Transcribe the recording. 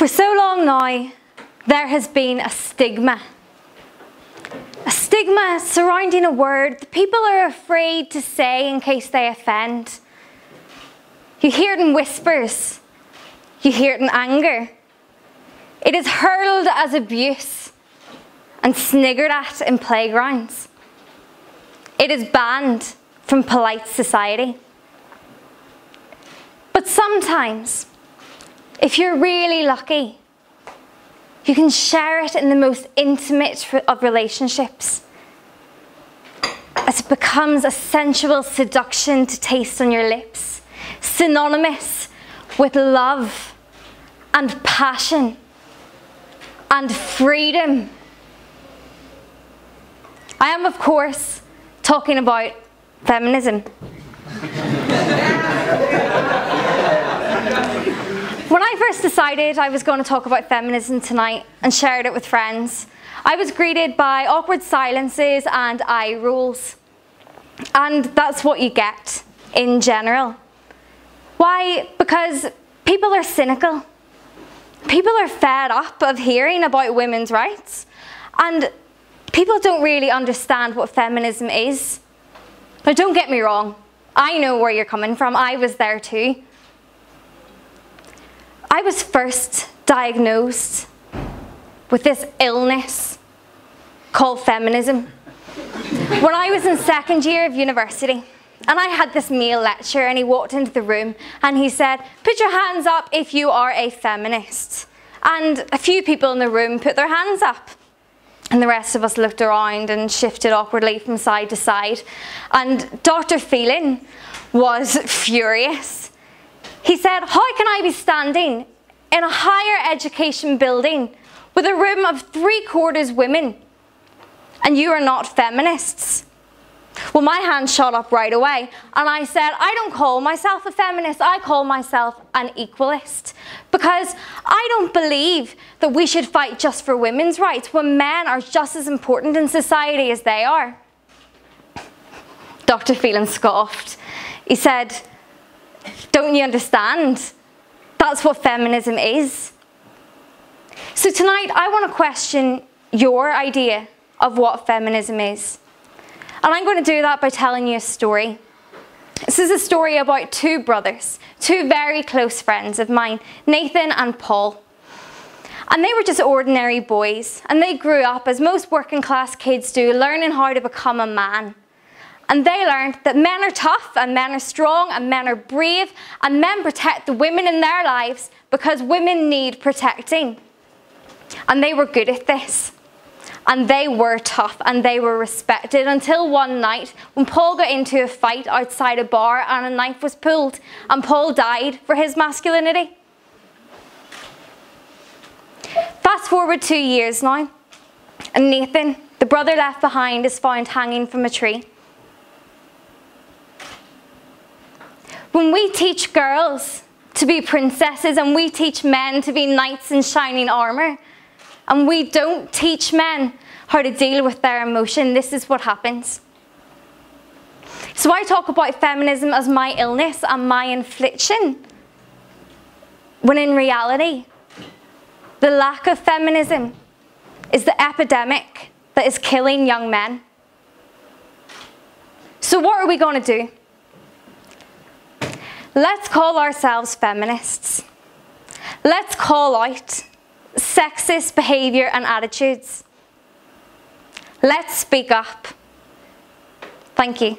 For so long now, there has been a stigma. A stigma surrounding a word that people are afraid to say in case they offend. You hear it in whispers. You hear it in anger. It is hurled as abuse and sniggered at in playgrounds. It is banned from polite society. But sometimes, if you're really lucky, you can share it in the most intimate of relationships, as it becomes a sensual seduction to taste on your lips, synonymous with love and passion and freedom. I am, of course, talking about feminism. When I first decided I was going to talk about feminism tonight and shared it with friends, I was greeted by awkward silences and eye rolls. And that's what you get in general. Why? Because people are cynical. People are fed up of hearing about women's rights. And people don't really understand what feminism is. Now, don't get me wrong. I know where you're coming from. I was there too. I was first diagnosed with this illness called feminism when I was in second year of university. And I had this male lecturer, and he walked into the room and he said, "Put your hands up if you are a feminist." And a few people in the room put their hands up. And the rest of us looked around and shifted awkwardly from side to side. And Dr. Thielen was furious. He said, "How can I be standing in a higher education building with a room of 3/4 women and you are not feminists?" Well, my hand shot up right away and I said, "I don't call myself a feminist, I call myself an equalist. Because I don't believe that we should fight just for women's rights when men are just as important in society as they are." Dr. Thielen scoffed. He said, "Don't you understand? That's what feminism is." So tonight I want to question your idea of what feminism is. And I'm going to do that by telling you a story. This is a story about two brothers, two very close friends of mine, Nathan and Paul. And they were just ordinary boys, and they grew up, as most working class kids do, learning how to become a man. And they learned that men are tough, and men are strong, and men are brave, and men protect the women in their lives because women need protecting. And they were good at this. And they were tough, and they were respected, until one night when Paul got into a fight outside a bar and a knife was pulled, and Paul died for his masculinity. Fast forward 2 years now, and Nathan, the brother left behind, is found hanging from a tree. When we teach girls to be princesses and we teach men to be knights in shining armour, and we don't teach men how to deal with their emotion, this is what happens. So I talk about feminism as my illness and my affliction, when in reality, the lack of feminism is the epidemic that is killing young men. So what are we going to do? Let's call ourselves feminists. Let's call out sexist behaviour and attitudes. Let's speak up. Thank you.